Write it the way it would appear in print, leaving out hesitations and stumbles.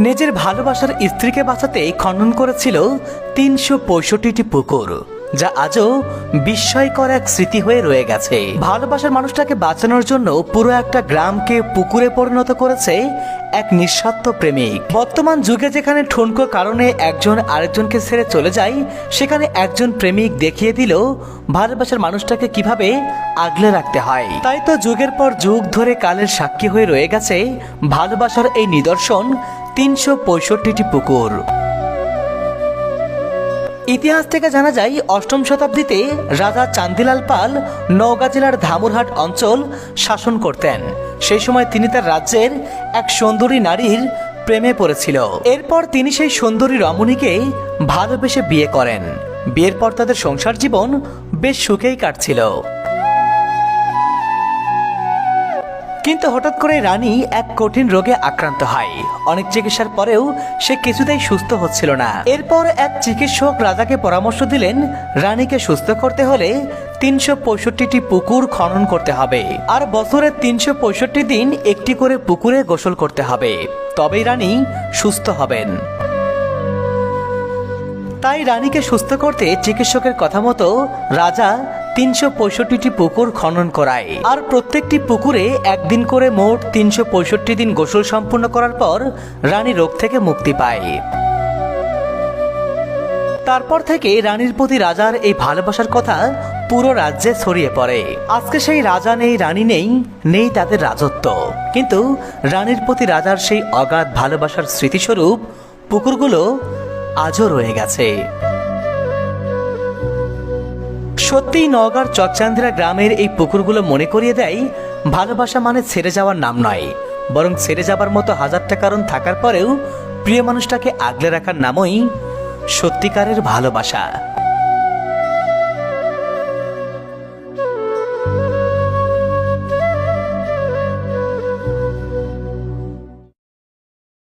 নিজের ভালোবাসার স্ত্রীকে বাঁচাতে খনন করেছিল ৩৬৫টি পুকুর, যা আজও বিস্ময়কর এক স্মৃতি হয়ে রয়ে গেছে। ভালোবাসার মানুষটাকে বাঁচানোর জন্য পুরো একটা গ্রামকে পুকুরে পরিণত করেছে এক নিঃস্বার্থ প্রেমিক। বর্তমান যুগে যেখানে ঠুনকোর কারণে একজন আরেকজনকে ছেড়ে চলে যায়, সেখানে একজন প্রেমিক দেখিয়ে দিল ভালোবাসার মানুষটাকে কিভাবে আগলে রাখতে হয়। তাই তো যুগের পর যুগ ধরে কালের সাক্ষী হয়ে রয়ে গেছে ভালোবাসার এই নিদর্শন ৩৬৫টি পুকুর। ইতিহাস থেকে জানা যায়, অষ্টম শতাব্দীতে রাজা চান্দিলাল পাল নওগাঁ জেলার ধামুরহাট অঞ্চল শাসন করতেন। সেই সময় তিনি তার রাজ্যের এক সুন্দরী নারীর প্রেমে পড়েছিল। এরপর তিনি সেই সুন্দরী রমণীকে ভালোবেসে বিয়ে করেন। বিয়ের পর তাদের সংসার জীবন বেশ সুখেই কাটছিল। কিন্তু হঠাৎ করে রানী এক কঠিন রোগে আক্রান্ত হয়। অনেক চিকিৎসার পরেও সে কিছুতেই সুস্থ হচ্ছিল না। এরপর এক চিকিৎসক রাজাকে পরামর্শ দিলেন, রানীকে সুস্থ করতে হলে ৩৬৫টি পুকুর খনন করতে হবে, আর বছরের ৩৬৫ দিন একটি করে পুকুরে গোসল করতে হবে, তবেই রানী সুস্থ হবেন। তাই রানীকে সুস্থ করতে চিকিৎসকের কথা মতো রাজা ৩৬৫টি পুকুর খনন করায়, আর প্রত্যেকটি পুকুরে একদিন করে মোট ৩৬৫ দিন গোসল সম্পূর্ণ করার পর রানী রোগ থেকে মুক্তি পায়। তারপর থেকে রানীর প্রতি রাজার এই ভালোবাসার কথা পুরো রাজ্যে ছড়িয়ে পড়ে। আজকে সেই রাজা নেই, রানী নেই, নেই তাদের রাজত্ব, কিন্তু রানীর প্রতি রাজার সেই অগাধ ভালোবাসার স্মৃতিস্বরূপ পুকুরগুলো আজও রয়ে গেছে। সত্যিই নওগাঁর চকচান্দিরা গ্রামের এই পুকুরগুলো মনে করিয়ে দেয়, ভালোবাসা মানে ছেড়ে যাওয়ার নাম নয়, বরং ছেড়ে যাবার মতো হাজারটা কারণ থাকার পরেও প্রিয় মানুষটাকে আগলে রাখার নামই সত্যিকারের ভালোবাসা।